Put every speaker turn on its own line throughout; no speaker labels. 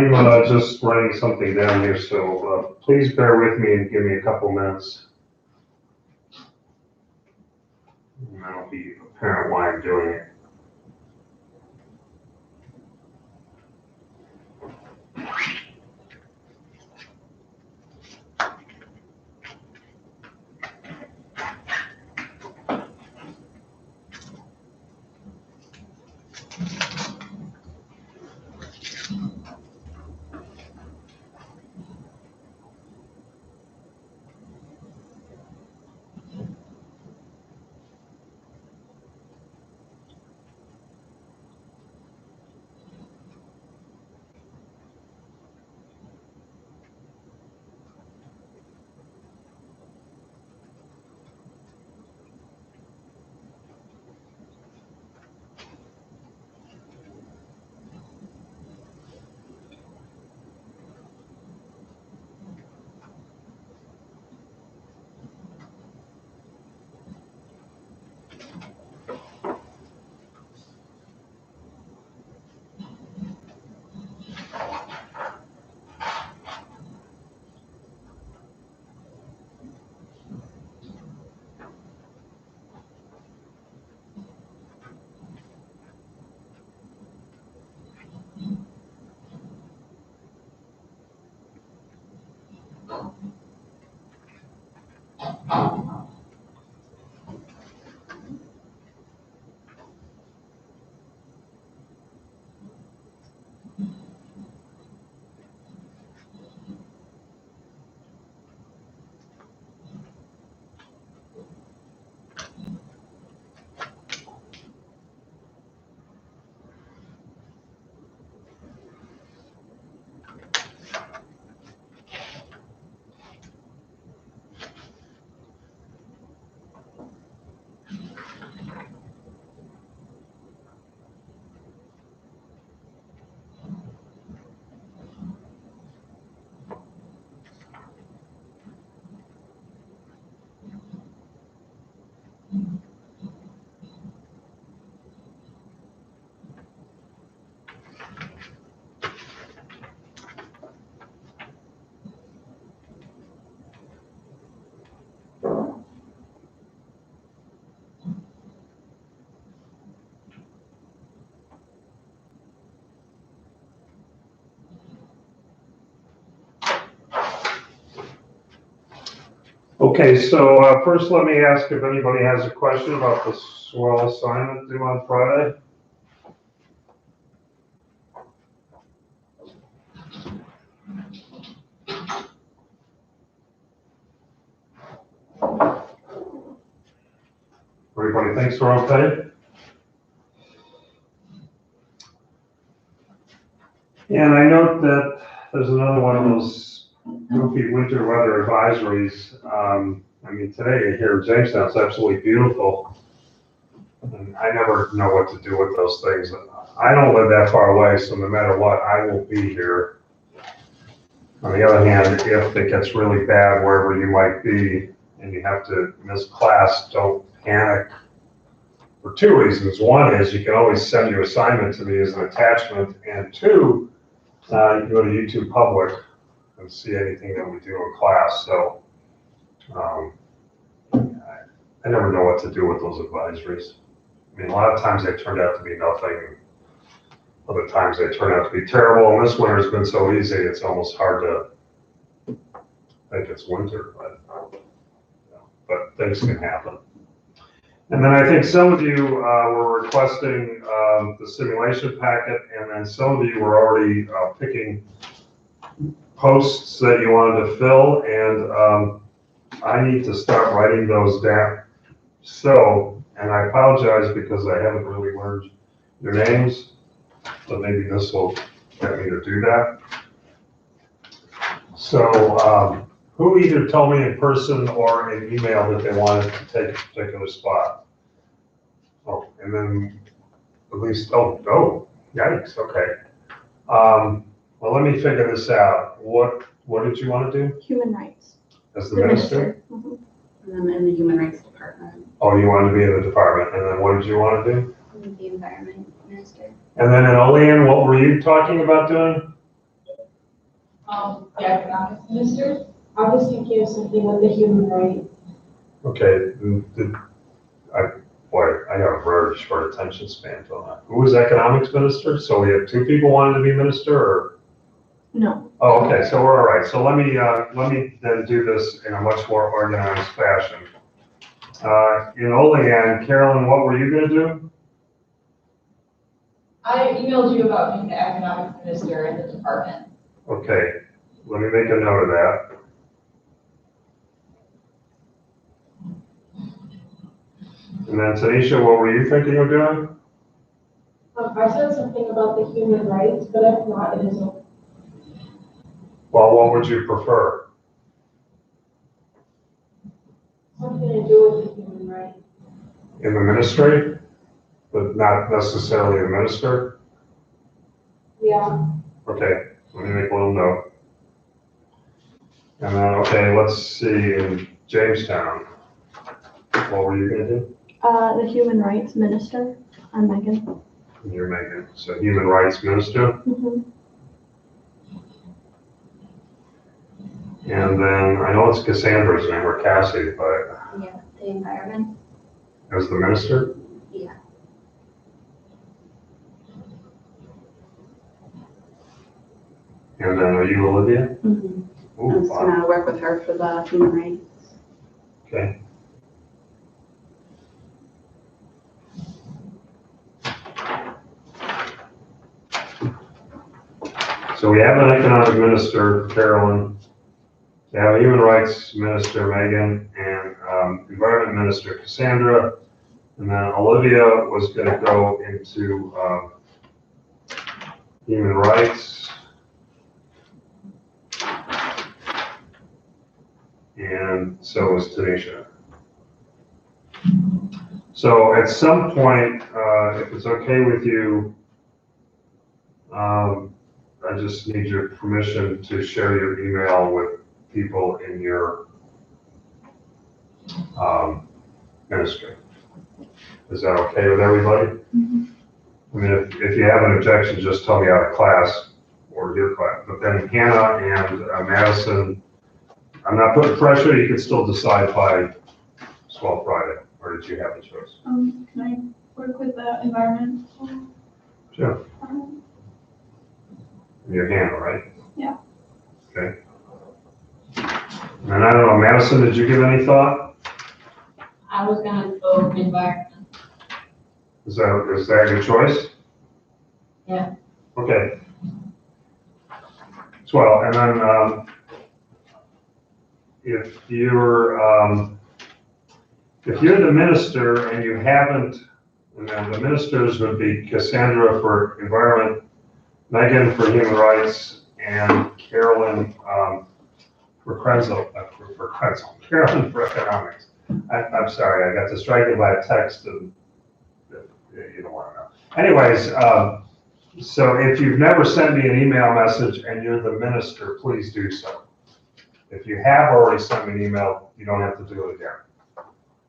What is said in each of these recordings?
I'm just writing something down here, so please bear with me and give me a couple minutes. And that'll be apparent why I'm doing it. Okay, so first let me ask if anybody has a question about the swell assignment due on Friday. Everybody thinks we're okay? And I note that there's another one of those goofy winter weather advisories. I mean, today here in Jamestown, it's absolutely beautiful. And I never know what to do with those things. I don't live that far away, so no matter what, I will be here. On the other hand, if it gets really bad wherever you might be and you have to miss class, don't panic. For two reasons. One is you can always send your assignment to me as an attachment, and two, you can go to YouTube Public and see anything that we do in class. So I never know what to do with those advisories. I mean, a lot of times they turned out to be nothing. Other times they turn out to be terrible. And this winter has been so easy, it's almost hard to think it's winter, but things can happen. And then I think some of you were requesting the simulation packet, and then some of you were already picking posts that you wanted to fill, and I need to start writing those down. So, and I apologize because I haven't really learned your names, but maybe this will get me to do that. So, who either told me in person or in email that they wanted to take a particular spot? Oh, and then at least, oh, yikes, okay. Well, let me figure this out. What did you want to do?
Human rights.
As the minister?
Mm-hmm.
And then in the Human Rights Department.
Oh, you wanted to be in the department, and then what did you want to do?
The Environment Minister.
And then in Olean, what were you talking about doing?
The economics minister.
I was thinking of something with the human rights.
Okay, I have a very short attention span on that. Who was economics minister? So we have two people wanting to be minister, or?
No.
Oh, okay, so we're all right. So let me then do this in a much more organized fashion. In Olean, Carolyn, what were you gonna do?
I emailed you about being the economics minister in the department.
Okay, let me make a note of that. And then Tanisha, what were you thinking of doing?
I said something about the human rights, but if not, it is okay.
Well, what would you prefer?
Something to do with the human rights.
In the ministry, but not necessarily the minister?
Yeah.
Okay, let me make a little note. And then, okay, let's see, in Jamestown, what were you gonna do?
The human rights minister. I'm Megan.
You're Megan, so human rights minister.
Mm-hmm.
And then, I know it's Cassandra's name, or Cassie, but
Yeah, the environment.
as the minister?
Yeah.
And then, are you Olivia?
Mm-hmm. I'm
Ooh,
just
wow,
gonna work with her for the human rights.
okay. So we have an economic minister, Carolyn. We have a human rights minister, Megan, and environment minister, Cassandra. And then Olivia was gonna go into human rights. And so was Tanisha. So at some point, if it's okay with you, I just need your permission to share your email with people in your ministry. Is that okay with everybody?
Mm-hmm.
I mean, if you have an objection, just tell me out of class or your class. But then Hannah and Madison, I'm not putting pressure, you can still decide by Swell Friday, or did you have a choice?
Can I work with the environment?
Sure. Your Hannah, right?
Yeah.
Okay. And I don't know, Madison, did you give any thought?
I was gonna go environment.
Is that your choice?
Yeah.
Okay. Swell, and then, if you're the minister and you haven't, and then the ministers would be Cassandra for environment, Megan for human rights, and Carolyn for Carolyn for economics. I'm sorry, I got distracted by a text and you don't want to know. Anyways, so if you've never sent me an email message and you're the minister, please do so. If you have already sent me an email, you don't have to do it again.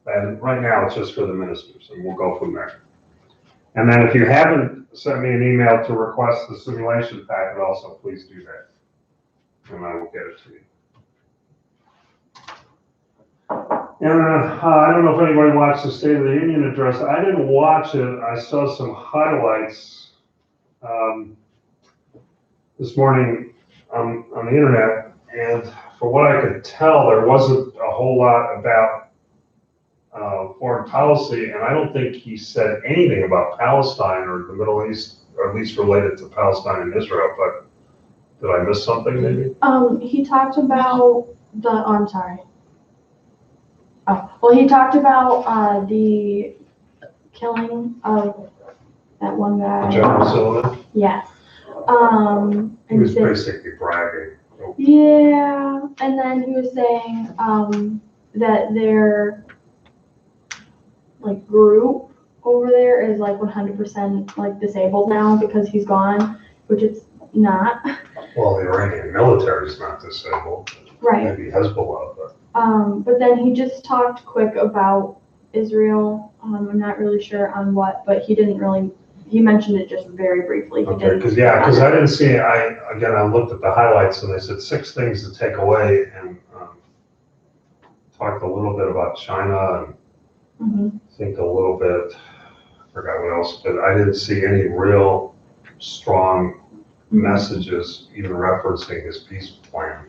And right now, it's just for the ministers, and we'll go from there. And then if you haven't sent me an email to request the simulation packet also, please do that. And I will get it to you. And I don't know if anybody watched the State of the Union address. I didn't watch it. I saw some highlights this morning on the internet. And for what I could tell, there wasn't a whole lot about foreign policy, and I don't think he said anything about Palestine or the Middle East, or at least related to Palestine and Israel, but did I miss something maybe?
He talked about I'm sorry. Oh, well, he talked about the killing of that one guy.
General Sullivan?
Yes.
He
And
was
said,
basically bragging.
yeah, and then he was saying that their like group over there is like 100% like disabled now because he's gone, which it's not.
Well, the Iranian military is not disabled.
Right.
Maybe Hezbollah, but.
But then he just talked quick about Israel. I'm not really sure on what, but he didn't really he mentioned it just very briefly. He
Okay,
didn't.
because I didn't see, I looked at the highlights and they said 6 things to take away and talked a little bit about China and
Mhm.
I think a little bit, I forgot what else, but I didn't see any real strong messages even referencing his peace plan.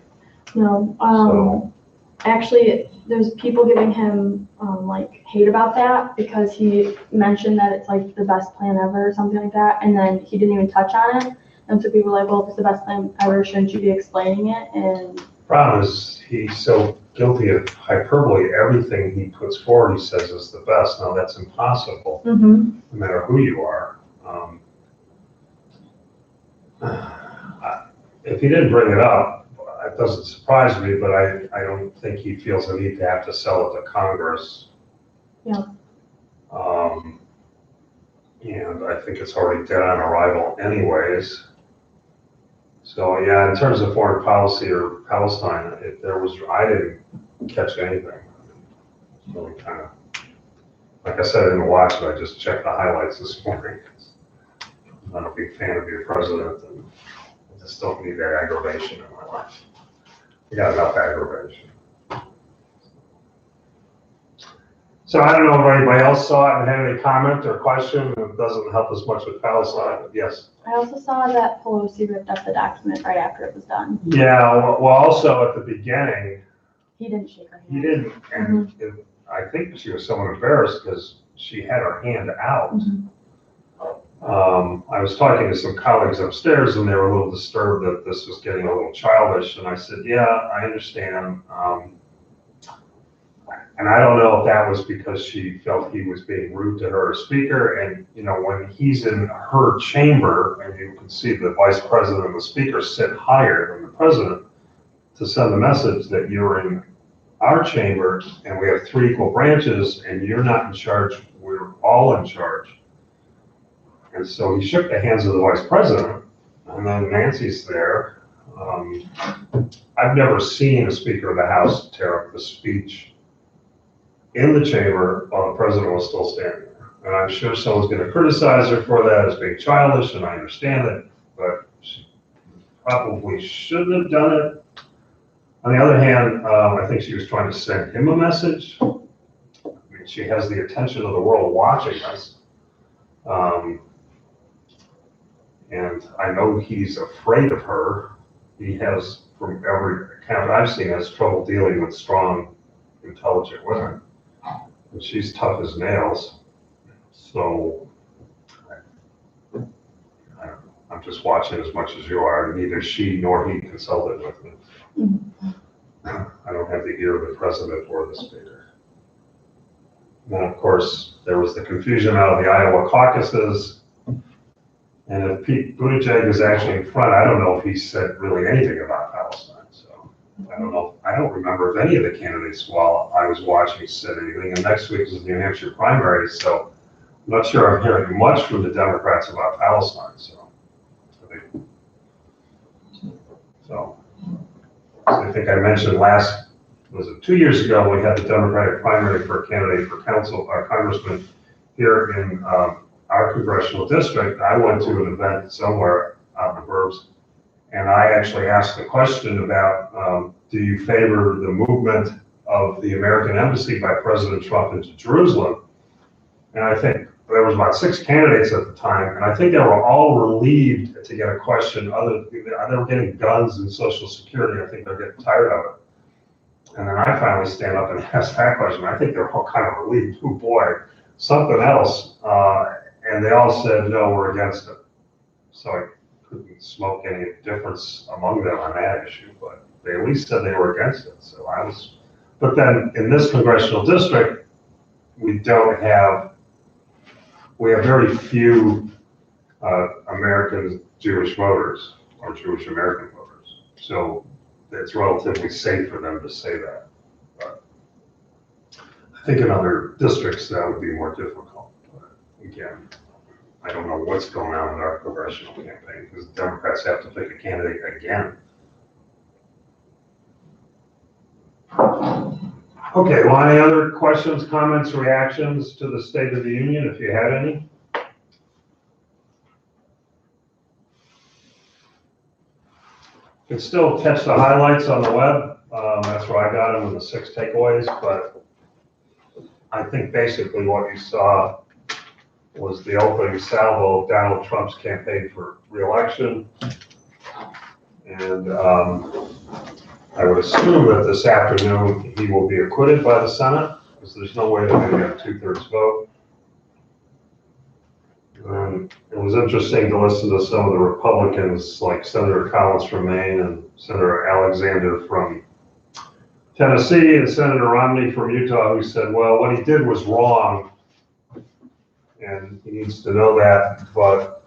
No,
So-
actually, there's people giving him, like, hate about that because he mentioned that it's like the best plan ever or something like that, and then he didn't even touch on it. And so people were like, well, if it's the best plan ever, shouldn't you be explaining it? And
Problem is, he's so guilty of hyperbole, everything he puts forward, he says is the best. Now, that's impossible, no matter who you are. If he didn't bring it up, it doesn't surprise me, but I don't think he feels the need to have to sell it to Congress.
Yeah.
And I think it's already dead on arrival anyways. So, yeah, in terms of foreign policy or Palestine, I didn't catch anything. It's really kind of, like I said, I didn't watch it, I just checked the highlights this morning. I'm not a big fan of your president, and I just don't need that aggravation in my life. I got enough aggravation. So I don't know if anybody else saw it and had any comment or question. It doesn't help us much with Palestine, but yes.
I also saw that Pelosi ripped up the document right after it was done.
Yeah, well, also at the beginning,
He didn't shake her hand.
he didn't, and I think she was somewhat embarrassed because she had her hand out. I was talking to some colleagues upstairs and they were a little disturbed that this was getting a little childish. And I said, yeah, I understand. And I don't know if that was because she felt he was being rude to her as speaker. And, you know, when he's in her chamber, and you can see the vice president and the speaker sit higher than the president to send the message that you're in our chamber and we have 3 equal branches and you're not in charge, we're all in charge. And so he shook the hands of the vice president, and then Nancy's there. I've never seen a Speaker of the House tear up the speech in the chamber while the president was still standing there. And I'm sure someone's going to criticize her for that as being childish, and I understand it, but she probably shouldn't have done it. On the other hand, I think she was trying to send him a message. I mean, she has the attention of the world watching us. And I know he's afraid of her. He has, from every account I've seen, has trouble dealing with strong, intelligent women. And she's tough as nails. So I'm just watching as much as you are. Neither she nor he consulted with me. I don't have the ear of the president or the speaker. And then, of course, there was the confusion out of the Iowa caucuses. And if Pete Buttigieg is actually in front, I don't know if he said really anything about Palestine. So I don't know. I don't remember if any of the candidates while I was watching said anything. And next week is the New Hampshire primary. So I'm not sure I'm hearing much from the Democrats about Palestine. So I think I mentioned was it 2 years ago, we had the Democratic primary for a candidate for council, congressman here in our congressional district. I went to an event somewhere out in the burbs, and I actually asked the question about, do you favor the movement of the American embassy by President Trump into Jerusalem? And I think there was about 6 candidates at the time, and I think they were all relieved to get a question they were getting guns and Social Security. I think they're getting tired of it. And then I finally stand up and ask that question. I think they're all kind of relieved. Oh boy, something else. And they all said, no, we're against it. So I couldn't smoke any difference among them on that issue, but they at least said they were against it. So but then in this congressional district, we have very few American Jewish voters or Jewish American voters. So it's relatively safe for them to say that. But I think in other districts that would be more difficult. But again, I don't know what's going on in our congressional campaign because Democrats have to pick a candidate again. Okay, well, any other questions, comments, reactions to the State of the Union, if you had any? can still catch the highlights on the web. That's where I got them with the 6 takeaways, but I think basically what you saw was the opening salvo of Donald Trump's campaign for re-election. And I would assume that this afternoon he will be acquitted by the Senate, because there's no way that they get a 2/3 vote. And it was interesting to listen to some of the Republicans, like Senator Collins from Maine and Senator Alexander from Tennessee and Senator Romney from Utah, who said, well, what he did was wrong, and he needs to know that, but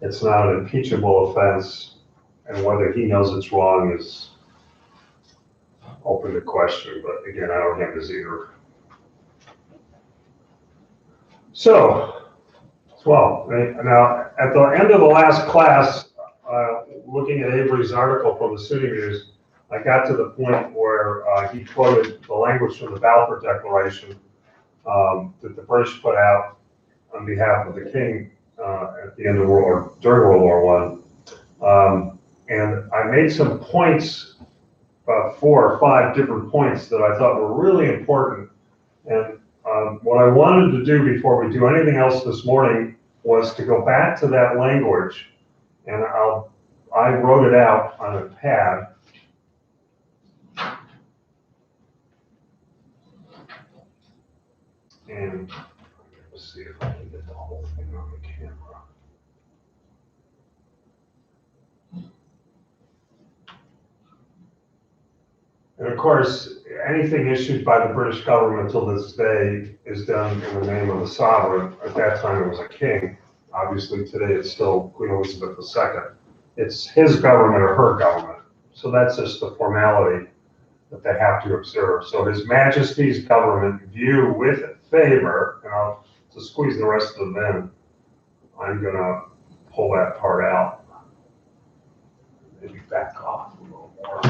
it's not an impeachable offense, and whether he knows it's wrong is open to question, but again, I don't have his ear. So, well, now at the end of the last class, looking at Avery's article from the City News, I got to the point where he quoted the language from the Balfour Declaration that the British put out on behalf of the King at the end of during World War I. And I made some points, about 4 or 5 different points that I thought were really important. And what I wanted to do before we do anything else this morning was to go back to that language, and I wrote it out on a pad. And let's see if I can get the whole thing on the camera. And of course, anything issued by the British government till this day is done in the name of the sovereign. At that time, it was a king. Obviously, today it's still Queen Elizabeth II. It's his government or her government. So that's just the formality that they have to observe. So His Majesty's government view with favor, and I'll to squeeze the rest of them in, I'm gonna pull that part out. Maybe back off a little more.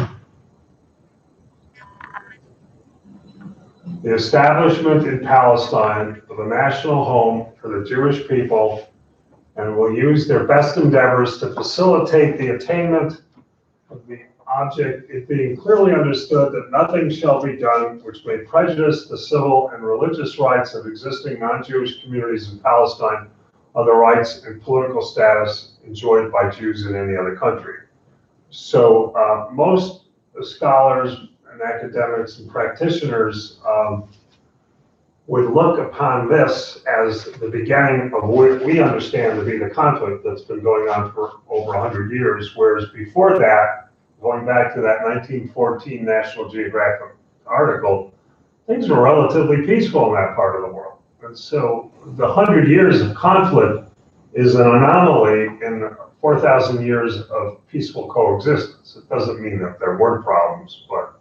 The establishment in Palestine of a national home for the Jewish people, and will use their best endeavors to facilitate the attainment of the object, it being clearly understood that nothing shall be done which may prejudice the civil and religious rights of existing non-Jewish communities in Palestine or the rights and political status enjoyed by Jews in any other country. So most scholars and academics and practitioners would look upon this as the beginning of what we understand to be the conflict that's been going on for over 100 years, whereas before that, going back to that 1914 National Geographic article, things were relatively peaceful in that part of the world. And so the 100 years of conflict is an anomaly in 4,000 years of peaceful coexistence. It doesn't mean that there weren't problems, but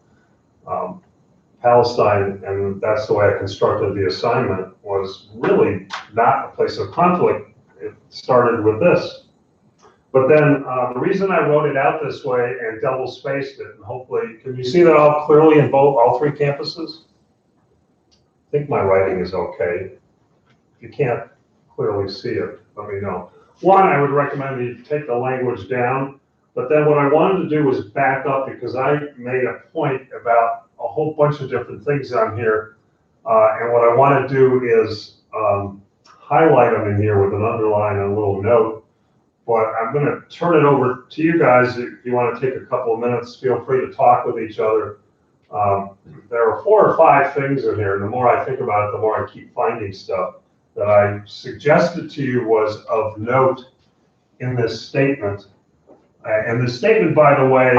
Palestine, and that's the way I constructed the assignment, was really not a place of conflict. It started with this. But then the reason I wrote it out this way and double spaced it, and hopefully, can you see that all clearly in all 3 campuses? I think my writing is okay. If you can't clearly see it, let me know. One, I would recommend you take the language down, but then what I wanted to do was back up, because I made a point about a whole bunch of different things on here. And what I want to do is highlight them in here with an underline and a little note. But I'm going to turn it over to you guys. If you want to take a couple of minutes, feel free to talk with each other. There are 4 or 5 things in here, and the more I think about it, the more I keep finding stuff that I suggested to you was of note in this statement. And the statement, by the way,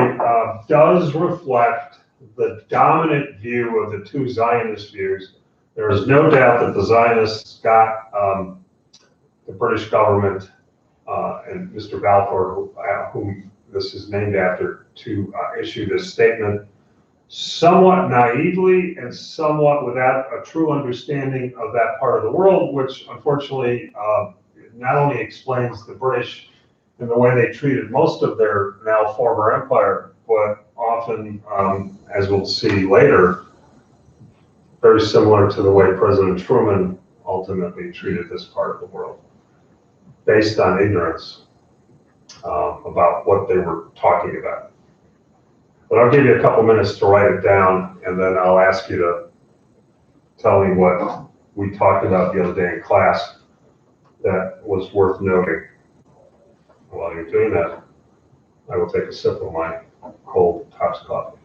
does reflect the dominant view of the 2 Zionist views. There is no doubt that the Zionists got the British government and Mr. Balfour, whom this is named after, to issue this statement somewhat naively and somewhat without a true understanding of that part of the world, which unfortunately not only explains the British in the way they treated most of their now former empire, but often, as we'll see later, very similar to the way President Truman ultimately treated this part of the world, based on ignorance about what they were talking about. But I'll give you a couple minutes to write it down, and then I'll ask you to tell me what we talked about the other day in class that was worth noting. While you're doing that, I will take a sip of my cold Topps coffee.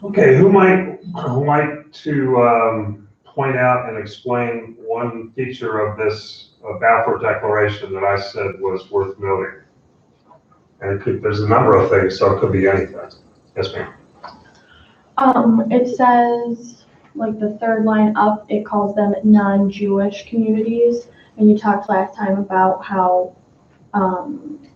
Okay, who might like to point out and explain one feature of this Balfour Declaration that I said was worth noting? And there's a number of things, so it could be anything. Yes, ma'am.
It says, like the third line up, it calls them non-Jewish communities. And you talked last time about how,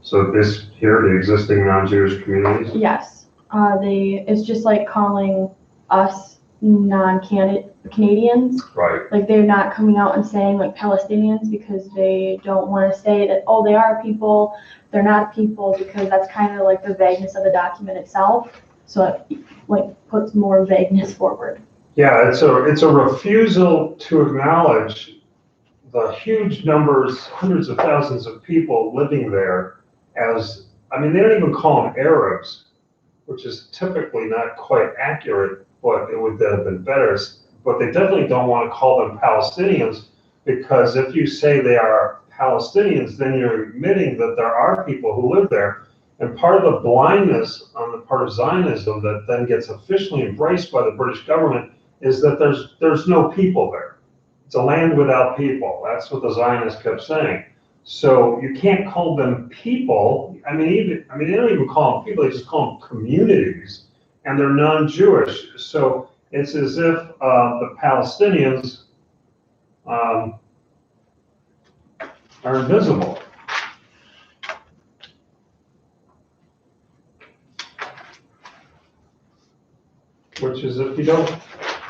So this here, the existing non-Jewish communities?
yes, it's just like calling us non-Canadians.
Right.
Like they're not coming out and saying like Palestinians because they don't want to say that, oh, they are a people, they're not a people, because that's kind of like the vagueness of the document itself. So it like puts more vagueness forward.
Yeah, it's a refusal to acknowledge the huge numbers, hundreds of thousands of people living there as, I mean, they don't even call them Arabs, which is typically not quite accurate, but it would have been better. But they definitely don't want to call them Palestinians, because if you say they are Palestinians, then you're admitting that there are people who live there. And part of the blindness on the part of Zionism that then gets officially embraced by the British government is that there's no people there. It's a land without people. That's what the Zionists kept saying. So you can't call them people. I mean, they don't even call them people. They just call them communities, and they're non-Jewish. So it's as if the Palestinians are invisible. Which is if you don't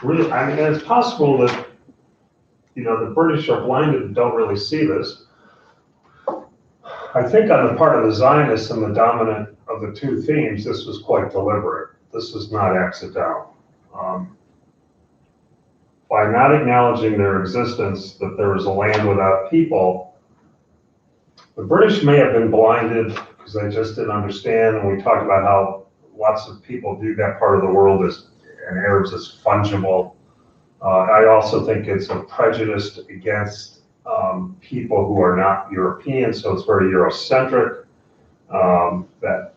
really, I mean, it's possible that, the British are blinded and don't really see this. I think on the part of the Zionists and the dominant of the two themes, this was quite deliberate. This is not accidental. By not acknowledging their existence, that there is a land without people, the British may have been blinded because they just didn't understand. And we talked about how lots of people view that part of the world and Arabs as fungible. I also think it's a prejudice against people who are not European, so it's very Eurocentric. That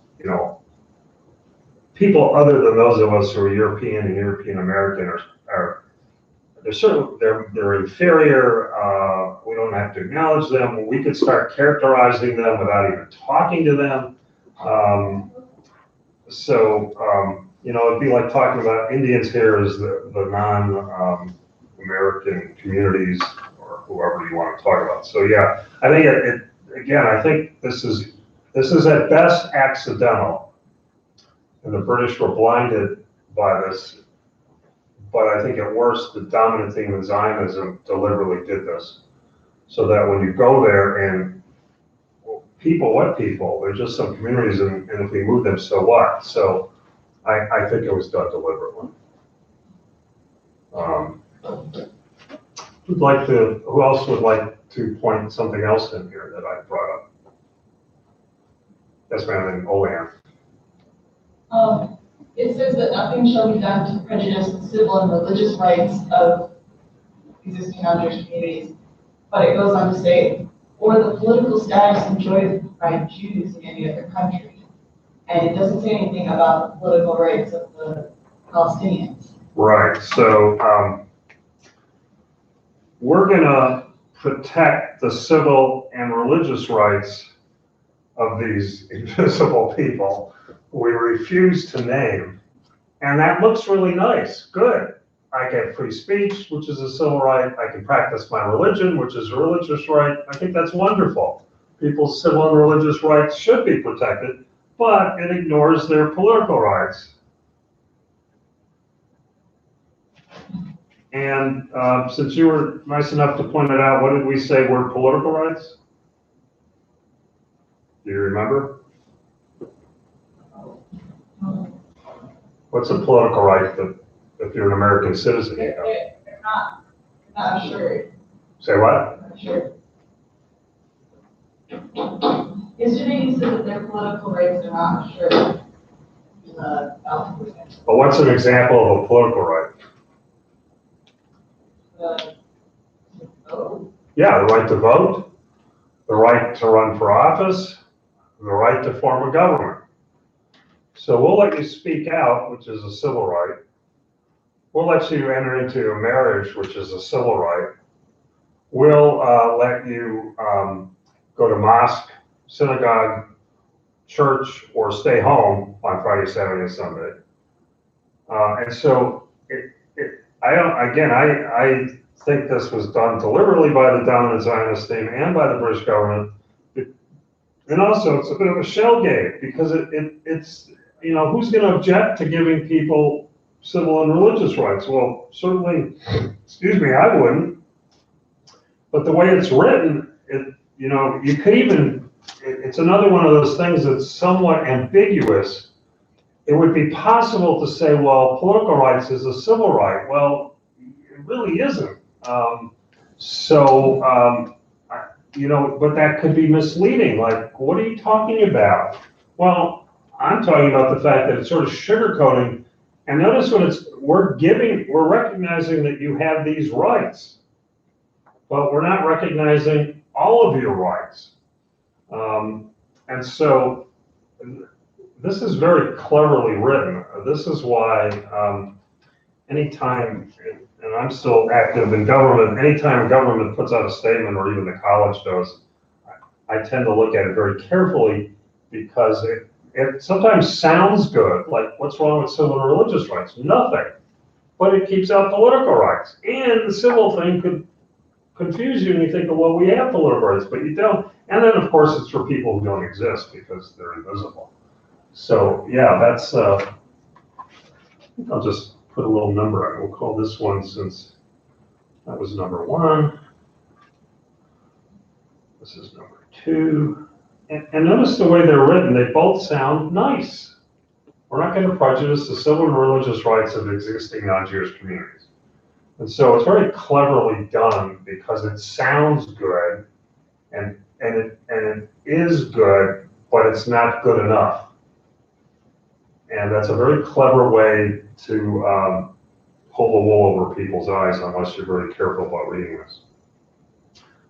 people other than those of us who are European and European American they're inferior. We don't have to acknowledge them. We could start characterizing them without even talking to them. It'd be like talking about Indians here as the non-American communities, or whoever you want to talk about. So yeah, I think I think this is at best accidental, and the British were blinded by this. But I think at worst, the dominant theme of Zionism deliberately did this. So that when you go there and what people, they're just some communities and if we move them, so what? So I think it was done deliberately. Who else would like to point something else in here that I brought up? Yes, ma'am, and Olean.
It says that nothing shall be done to prejudice the civil and religious rights of existing non-Jewish communities. But it goes on to say, or the political status enjoyed by Jews in any other country. And it doesn't say anything about the political rights of the Palestinians.
Right, so we're gonna protect the civil and religious rights of these invisible people we refuse to name. And that looks really nice, good. I get free speech, which is a civil right. I can practice my religion, which is a religious right. I think that's wonderful. People's civil and religious rights should be protected, but it ignores their political rights. And since you were nice enough to point it out, what did we say were political rights? Do you remember? What's a political right that if you're an American citizen, you have?
Not sure.
Say what?
Not sure. Yesterday you said that their political rights are not sure.
But what's an example of a political right?
Vote.
Yeah, the right to vote, the right to run for office, the right to form a government. So we'll let you speak out, which is a civil right. We'll let you enter into a marriage, which is a civil right. We'll let you go to mosque, synagogue, church, or stay home on Friday, Saturday, and Sunday. And so I think this was done deliberately by the dominant Zionist team and by the British government. And also, it's a bit of a shell game because it's, you know, who's going to object to giving people civil and religious rights? Well, certainly, excuse me, I wouldn't. But the way it's written, you know, you could even, it's another one of those things that's somewhat ambiguous. It would be possible to say, well, political rights is a civil right. Well, it really isn't. You know, but that could be misleading. Like, what are you talking about? Well, I'm talking about the fact that it's sort of sugarcoating. And notice what we're recognizing that you have these rights, but we're not recognizing all of your rights. And so this is very cleverly written. This is why anytime, and I'm still active in government, anytime government puts out a statement, or even the college does, I tend to look at it very carefully because it sometimes sounds good, like what's wrong with civil and religious rights? Nothing. But it keeps out political rights. And the civil thing could confuse you and you think, well, we have political rights, but you don't. And then of course it's for people who don't exist because they're invisible. So yeah, that's, I'll just put a little number on it. We'll call this one, since that was number 1. This is number 2. And notice the way they're written, they both sound nice. We're not going to prejudice the civil and religious rights of existing non-Jewish communities. And so it's very cleverly done because it sounds good and it is good, but it's not good enough. And that's a very clever way to pull the wool over people's eyes unless you're very careful about reading this.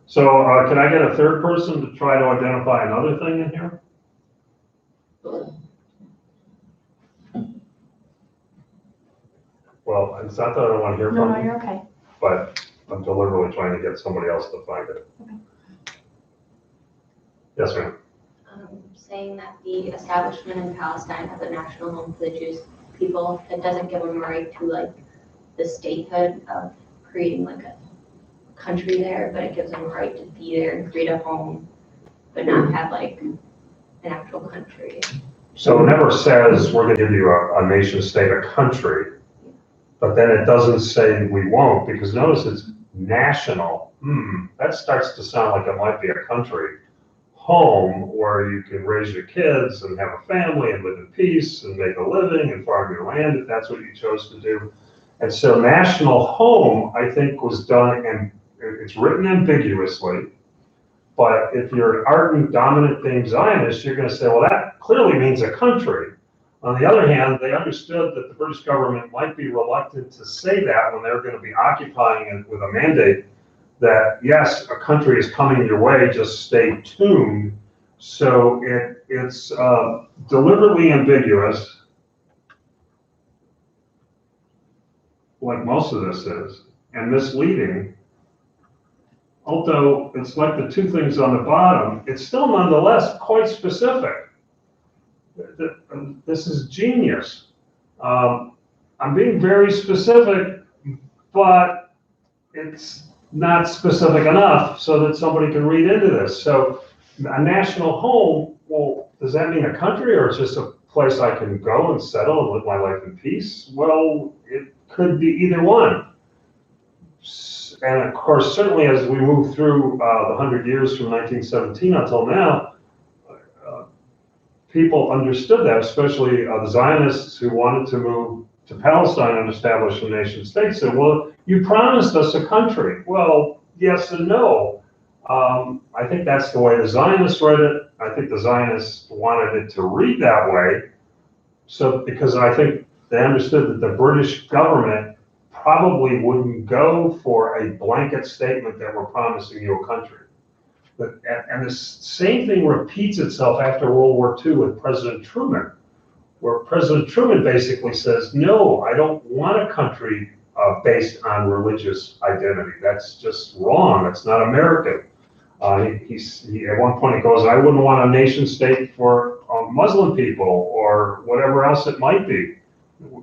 So can I get a third person to try to identify another thing in here? Well, it's not that I don't want to hear from
No,
you,
you're okay.
but I'm deliberately trying to get somebody else to find it.
Okay.
Yes, ma'am.
Saying that the establishment in Palestine has a national home for the Jewish people, that doesn't give them a right to like the statehood of creating like a country there, but it gives them a right to be there and create a home, but not have like an actual country.
So it never says we're going to give you a nation state, a country, but then it doesn't say we won't, because notice national, that starts to sound like it might be a country. Home, where you can raise your kids and have a family and live in peace and make a living and farm your land if that's what you chose to do. And so national home, I think, was done, and it's written ambiguously. But if you're an ardent, dominant theme Zionist, you're going to say, well, that clearly means a country. On the other hand, they understood that the British government might be reluctant to say that when they're going to be occupying it with a mandate that, yes, a country is coming your way, just stay tuned. So it's deliberately ambiguous, like most of this is, and misleading. Although it's like the two things on the bottom, it's still nonetheless quite specific. This is genius. I'm being very specific, but it's not specific enough so that somebody can read into this. So a national home, well, does that mean a country, or it's just a place I can go and settle and live my life in peace? Well, it could be either one. And of course, certainly as we move through the 100 years from 1917 until now, people understood that, especially the Zionists who wanted to move to Palestine and establish a nation state, said, well, you promised us a country. Well, yes and no. I think that's the way the Zionists read it. I think the Zionists wanted it to read that way. So, because I think they understood that the British government probably wouldn't go for a blanket statement that we're promising you a country. And the same thing repeats itself after World War II with President Truman, where President Truman basically says, no, I don't want a country based on religious identity. That's just wrong. That's not American. He at one point he goes, I wouldn't want a nation state for Muslim people or whatever else it might be.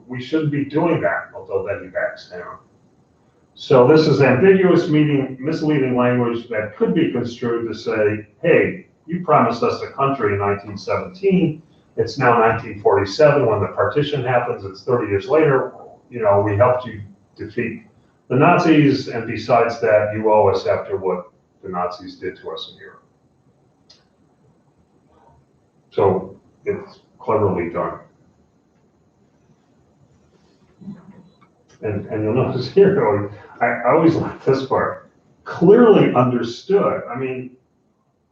We shouldn't be doing that, although then he backs down. So this is ambiguous, misleading language that could be construed to say, hey, you promised us a country in 1917. It's now 1947 when the partition happens. It's 30 years later. You know, we helped you defeat the Nazis, and besides that, you owe us after what the Nazis did to us in Europe. So it's cleverly done. And you'll notice here, I always like this part. Clearly understood. I mean,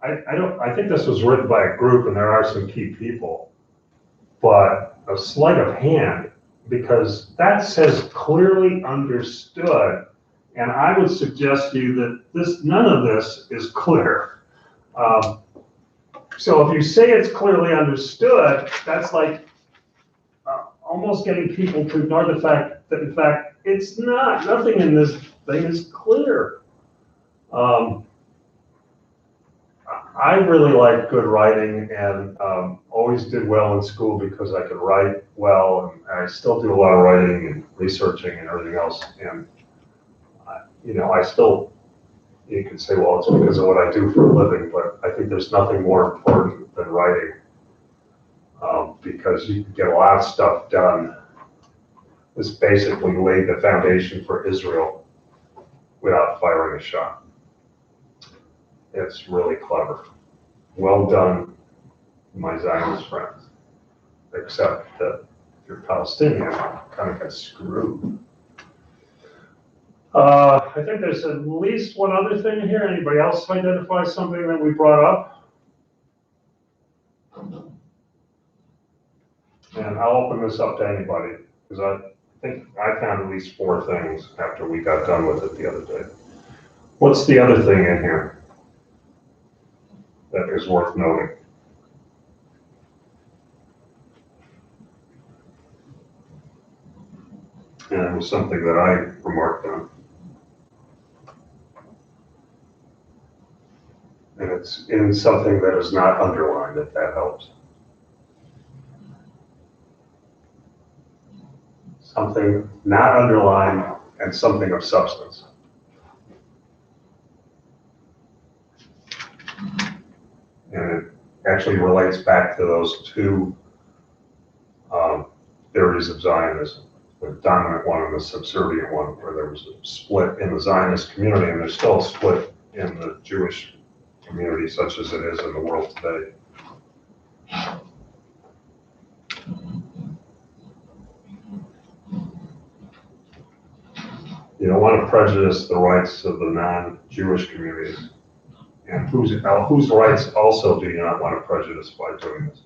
I think this was written by a group, and there are some key people, but a sleight of hand, because that says clearly understood, and I would suggest to you that none of this is clear. So if you say it's clearly understood, that's like almost getting people to ignore the fact that, in fact, it's not. Nothing in this thing is clear. I really like good writing, and always did well in school because I could write well, and I still do a lot of writing and researching and everything else. And you know, you can say, well, it's because of what I do for a living, but I think there's nothing more important than writing, because you can get a lot of stuff done. This basically laid the foundation for Israel without firing a shot. It's really clever. Well done, my Zionist friends. Except that if you're Palestinian, kind of got screwed. I think there's at least one other thing here. Anybody else identify something that we brought up? And I'll open this up to anybody, because I think I found at least 4 things after we got done with it the other day. What's the other thing in here that is worth noting? And it was something that I remarked on. And it's in something that is not underlined, if that helps. Something not underlined and something of substance. And it actually relates back to those 2 theories of Zionism. the dominant one and the subservient one, where there was a split in the Zionist community, and there's still a split in the Jewish community, such as it is in the world today. You don't want to prejudice the rights of the non-Jewish communities. And whose rights also do you not want to prejudice by doing this?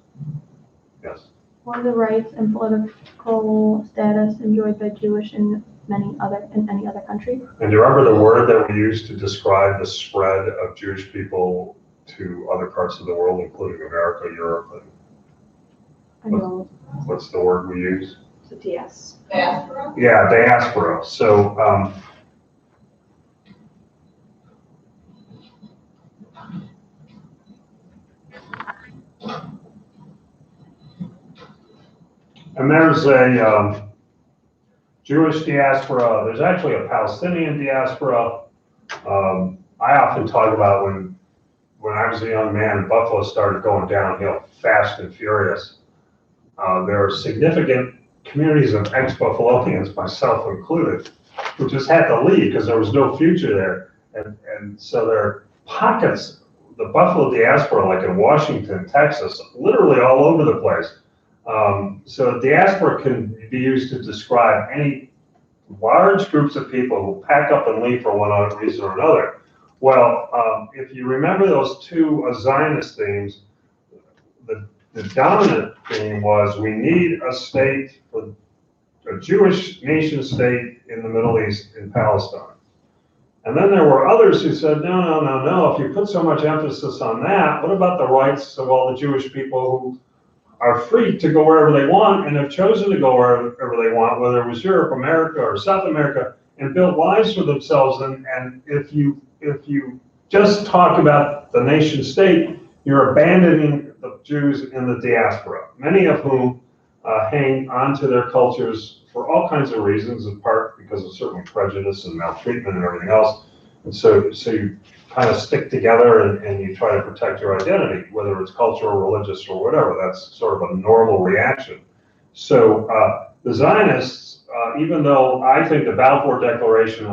Yes.
What are the rights and political status enjoyed by Jewish in any other country?
And do you remember the word that we used to describe the spread of Jewish people to other parts of the world, including America, Europe,
I know.
what's the word we use?
It's a DS.
Diaspora?
Yeah, diaspora. So, and there's a Jewish diaspora. There's actually a Palestinian diaspora. I often talk about when I was a young man, Buffalo started going downhill fast and furious. There are significant communities of ex-Buffalonians, myself included, who just had to leave because there was no future there. And so there are pockets, the Buffalo diaspora, like in Washington, Texas, literally all over the place. So diaspora can be used to describe any large groups of people who pack up and leave for one reason or another. Well, if you remember those two Zionist themes, the dominant theme was we need a state, a Jewish nation state in the Middle East, in Palestine. And then there were others who said, no, if you put so much emphasis on that, what about the rights of all the Jewish people who are free to go wherever they want and have chosen to go wherever they want, whether it was Europe, America, or South America, and build lives for themselves. And if you just talk about the nation state, you're abandoning the Jews in the diaspora, many of whom hang onto their cultures for all kinds of reasons, in part because of certain prejudice and maltreatment and everything else. And so you kind of stick together and you try to protect your identity, whether it's cultural, religious, or whatever. That's sort of a normal reaction. So the Zionists, even though I think the Balfour Declaration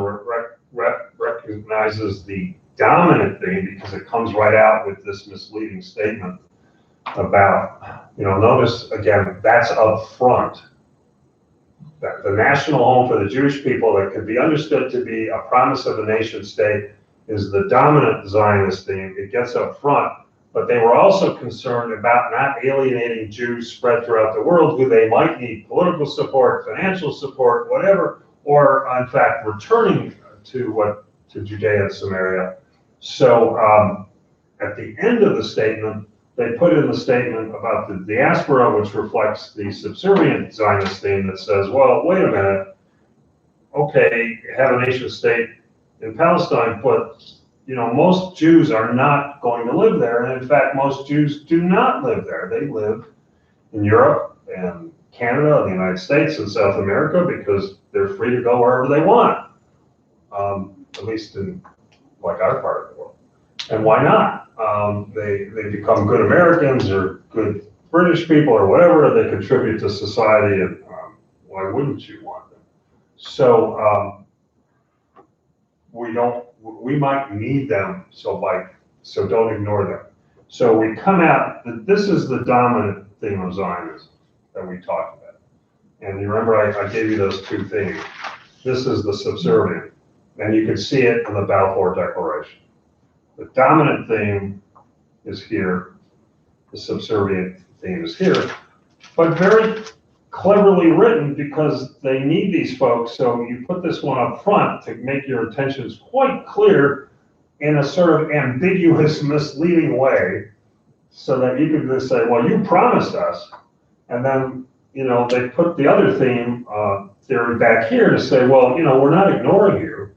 recognizes the dominant theme because it comes right out with this misleading statement about, notice again, that's up front. That the national home for the Jewish people that could be understood to be a promise of a nation state is the dominant Zionist theme. It gets up front, but they were also concerned about not alienating Jews spread throughout the world who they might need political support, financial support, whatever, or in fact returning to Judea and Samaria. So at the end of the statement, they put in the statement about the diaspora, which reflects the subservient Zionist theme that says, well, wait a minute, okay, have a nation state in Palestine, but most Jews are not going to live there, and in fact, most Jews do not live there. They live in Europe and Canada and the United States and South America because they're free to go wherever they want, at least in like our part of the world. And why not? They become good Americans or good British people or whatever. They contribute to society, and why wouldn't you want them? So we might need them, so don't ignore them. So we come out, this is the dominant theme of Zionism that we talked about. And you remember I gave you those two themes. This is the subservient, and you can see it in the Balfour Declaration. The dominant theme is here, the subservient theme is here, but very cleverly written because they need these folks, so you put this one up front to make your intentions quite clear in a sort of ambiguous, misleading way, so that you can just say, well, you promised us, and then, they put the other theme theory back here to say, well, we're not ignoring you,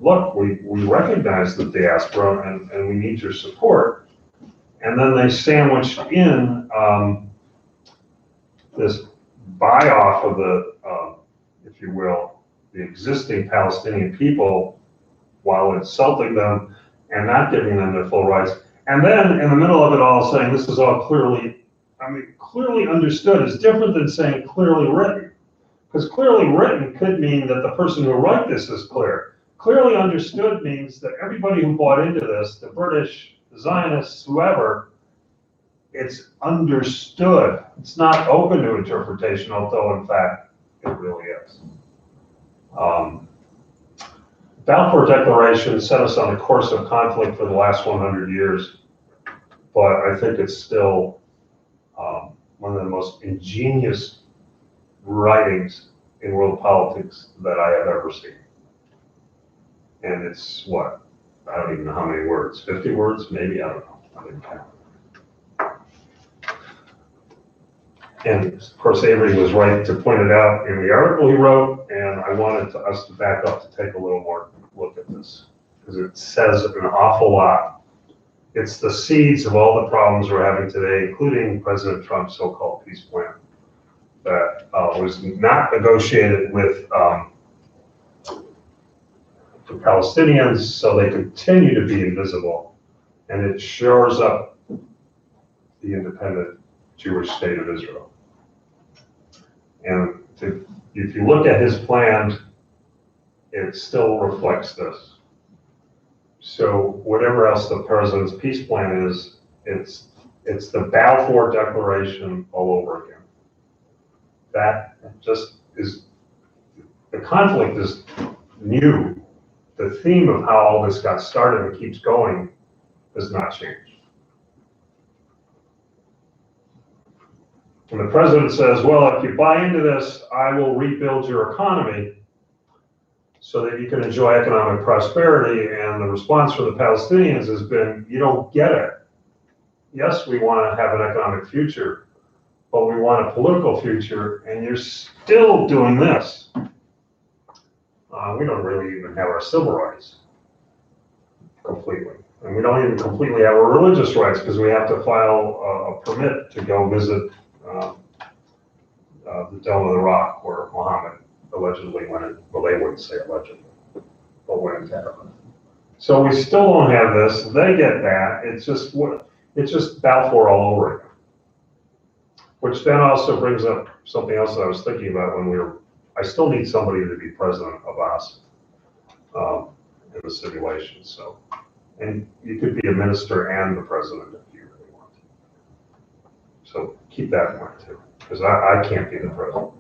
look, we recognize the diaspora and we need your support. And then they sandwiched in this buy-off of the, if you will, the existing Palestinian people while insulting them and not giving them their full rights. And then in the middle of it all saying this is all clearly I mean, clearly understood is different than saying clearly written. Because clearly written could mean that the person who wrote this is clear. Clearly understood means that everybody who bought into this, the British, the Zionists, whoever, it's understood. It's not open to interpretation, although in fact it really is. Balfour Declaration set us on a course of conflict for the last 100 years, but I think it's still one of the most ingenious writings in world politics that I have ever seen. And it's what? I don't even know how many words, 50 words, maybe, I don't know, I didn't count. And of course, Avery was right to point it out in the article he wrote, and I wanted us to back up to take a little more look at this, because it says an awful lot. It's the seeds of all the problems we're having today, including President Trump's so-called peace plan that was not negotiated with the Palestinians, so they continue to be invisible, and it shores up the independent Jewish state of Israel. And if you look at his plan, it still reflects this. So whatever else the president's peace plan is, it's the Balfour Declaration all over again. That just is, the conflict is new. The theme of how all this got started and keeps going has not changed. And the president says, well, if you buy into this, I will rebuild your economy so that you can enjoy economic prosperity. And the response from the Palestinians has been, you don't get it. Yes, we want to have an economic future, but we want a political future, and you're still doing this. We don't really even have our civil rights completely. And we don't even completely have our religious rights, because we have to file a permit to go visit the Dome of the Rock, where Muhammad allegedly went in. Well, they wouldn't say allegedly, but went into heaven. So we still don't have this. They get that. It's just Balfour all over again. Which then also brings up something else that I was thinking about when I still need somebody to be president of us in the simulation. So, and you could be a minister and the president if you really want to. So keep that in mind too, because I can't be the president.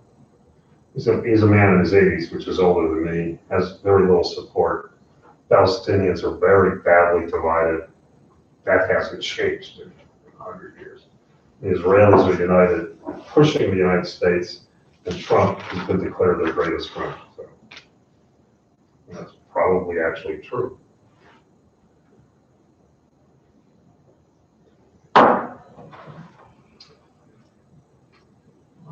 He's a man in his 80s, which is older than me, has very little support. Palestinians are very badly divided. That hasn't changed in 100 years. The Israelis are united, pushing the United States, and Trump has been declared their greatest friend. So that's probably actually true. How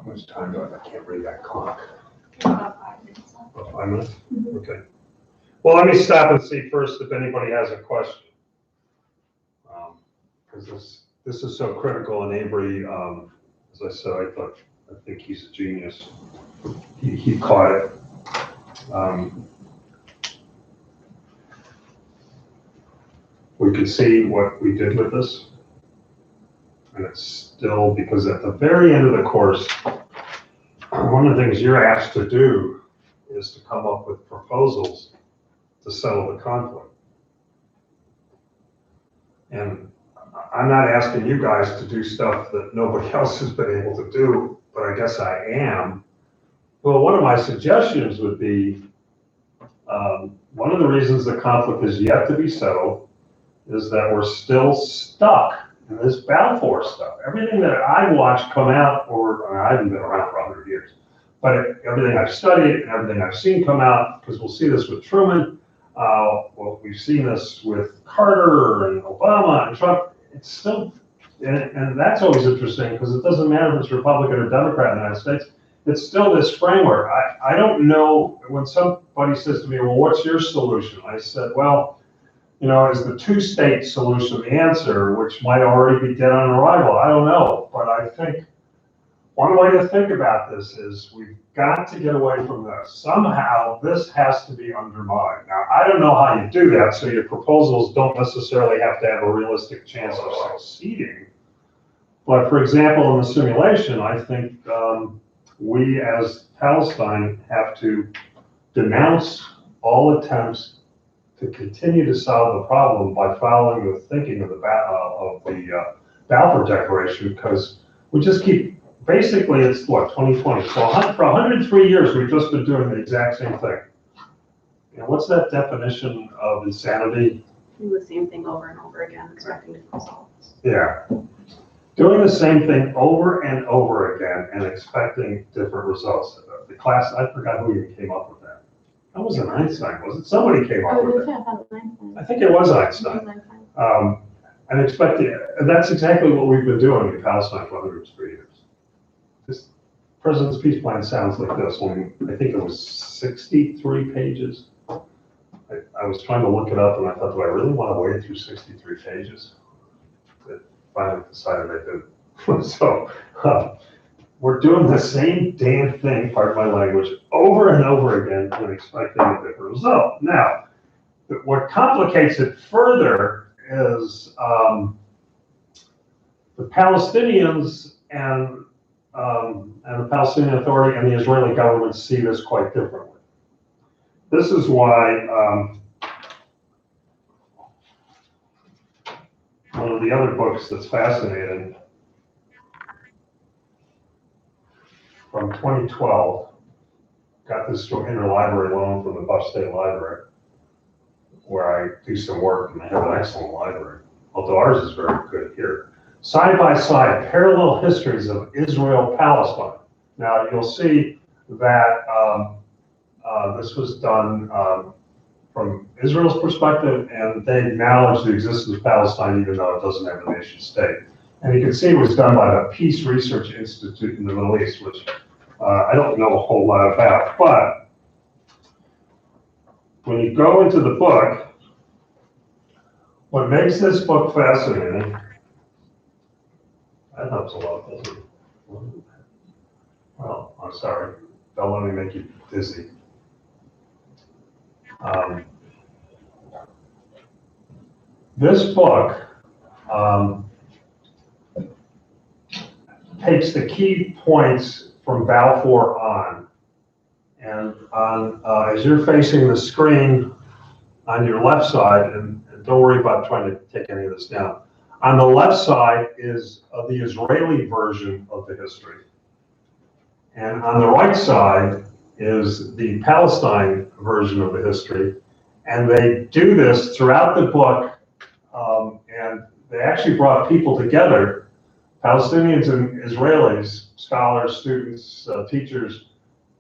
much time do I have? I can't read that clock.
About 5 minutes left.
About 5 minutes? Okay. Well, let me stop and see first if anybody has a question. Because this is so critical, and Avery, as I said, I think he's a genius. He caught it. We could see what we did with this, and it's still, because at the very end of the course, one of the things you're asked to do is to come up with proposals to settle the conflict. And I'm not asking you guys to do stuff that nobody else has been able to do, but I guess I am. Well, one of my suggestions would be, one of the reasons the conflict is yet to be settled is that we're still stuck in this Balfour stuff. Everything that I've watched come out, I haven't been around for 100 years, but everything I've studied and everything I've seen come out, because we'll see this with Truman, well, we've seen this with Carter and Obama and Trump. It's still, and that's always interesting, because it doesn't matter if it's Republican or Democrat in the United States, it's still this framework. I don't know, when somebody says to me, well, what's your solution? I said, well, is the two-state solution the answer, which might already be dead on arrival? I don't know, but I think one way to think about this is we've got to get away from this. Somehow this has to be undermined. Now, I don't know how you do that, so your proposals don't necessarily have to have a realistic chance of succeeding, But for example, in the simulation, I think we as Palestine have to denounce all attempts to continue to solve the problem by following the thinking of the Balfour Declaration, because we just keep, basically it's what, 2020. So for 103 years, we've just been doing the exact same thing. And what's that definition of insanity?
Do the same thing over and over again, expecting different results.
Yeah. Doing the same thing over and over again and expecting different results. The class, I forgot who even came up with that. That wasn't Einstein, was it? Somebody came up with it. I think it was Einstein. And expecting, and that's exactly what we've been doing in Palestine for 103 years. This President's Peace Plan sounds like this one. I think it was 63 pages. I was trying to look it up and I thought, do I really want to wade through 63 pages? I finally decided I did. So we're doing the same damn thing, pardon my language, over and over again and expecting a different result. Now, what complicates it further is the Palestinians and the Palestinian Authority and the Israeli government see this quite differently. This is why one of the other books that's fascinating from 2012, got this interlibrary loan from the Buff State Library, where I do some work and they have an excellent library, although ours is very good here. Side by side, parallel histories of Israel-Palestine. Now you'll see that this was done from Israel's perspective, and they acknowledge the existence of Palestine even though it doesn't have a nation state. And you can see it was done by the Peace Research Institute in the Middle East, which I don't know a whole lot about. But when you go into the book, what makes this book fascinating, that helps a lot, doesn't it? Well, I'm sorry. Don't let me make you dizzy. This book takes the key points from Balfour on, and as you're facing the screen on your left side, and don't worry about trying to take any of this down. On the left side is the Israeli version of the history, and on the right side is the Palestine version of the history, and they do this throughout the book, and they actually brought people together, Palestinians and Israelis, scholars, students, teachers,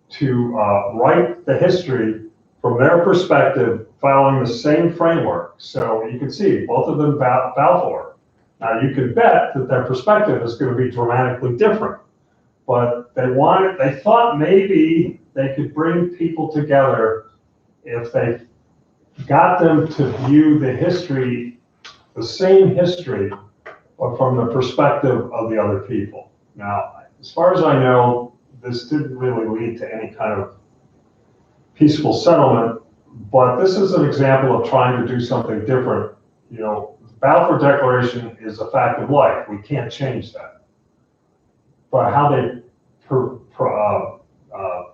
to write the history from their perspective, following the same framework. So you can see both of them Balfour. Now you can bet that their perspective is going to be dramatically different, but they thought maybe they could bring people together if they got them to view the history, the same history, but from the perspective of the other people. Now, as far as I know, this didn't really lead to any kind of peaceful settlement, but this is an example of trying to do something different. You know, the Balfour Declaration is a fact of life. We can't change that. But how they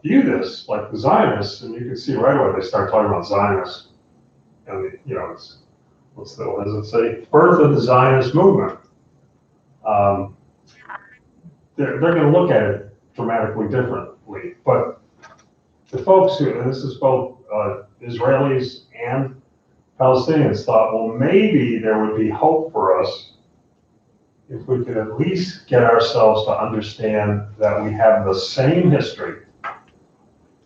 view this, like the Zionists, and you can see right away they start talking about Zionists, and you know, what does it say? Birth of the Zionist movement. They're going to look at it dramatically differently, but the folks who, and this is both Israelis and Palestinians, thought, well, maybe there would be hope for us if we could at least get ourselves to understand that we have the same history.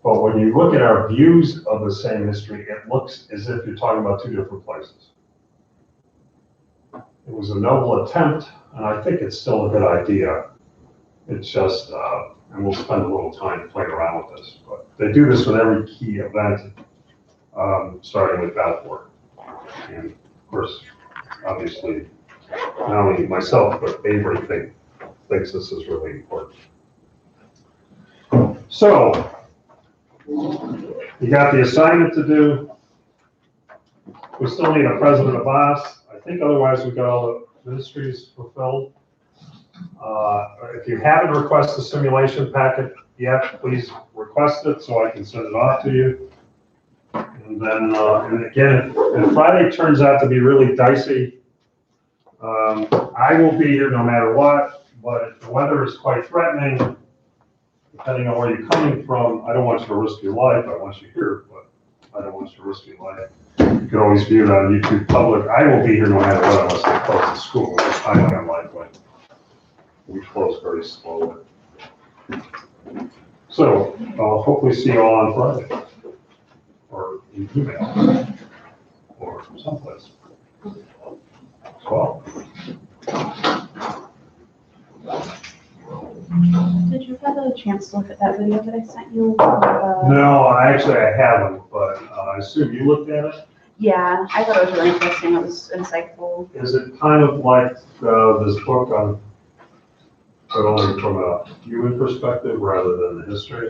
But when you look at our views of the same history, it looks as if you're talking about two different places. It was a noble attempt, and I think it's still a good idea. It's just, and we'll spend a little time playing around with this, but they do this with every key event, starting with Balfour. And of course, obviously, not only myself, but Avery thinks this is really important. So, you got the assignment to do. We still need a President Abbas. I think otherwise we got all the ministries fulfilled. If you haven't requested a simulation packet yet, please request it so I can send it off to you. And then, and again, if Friday turns out to be really dicey, I will be here no matter what, but if the weather is quite threatening, depending on where you're coming from, I don't want you to risk your life. I want you here, but I don't want you to risk your life. You can always view it on YouTube Public. I will be here no matter what unless they close the school, which is highly unlikely. We close very slowly. So I'll hopefully see you all on Friday, or in email, or someplace. Well,
Did you have a chance to look at that video that I sent you?
no, I haven't, but I assume you looked at it.
Yeah, I thought it was really interesting. It was insightful.
Is it kind of like this book on, but only from a human perspective rather than the history?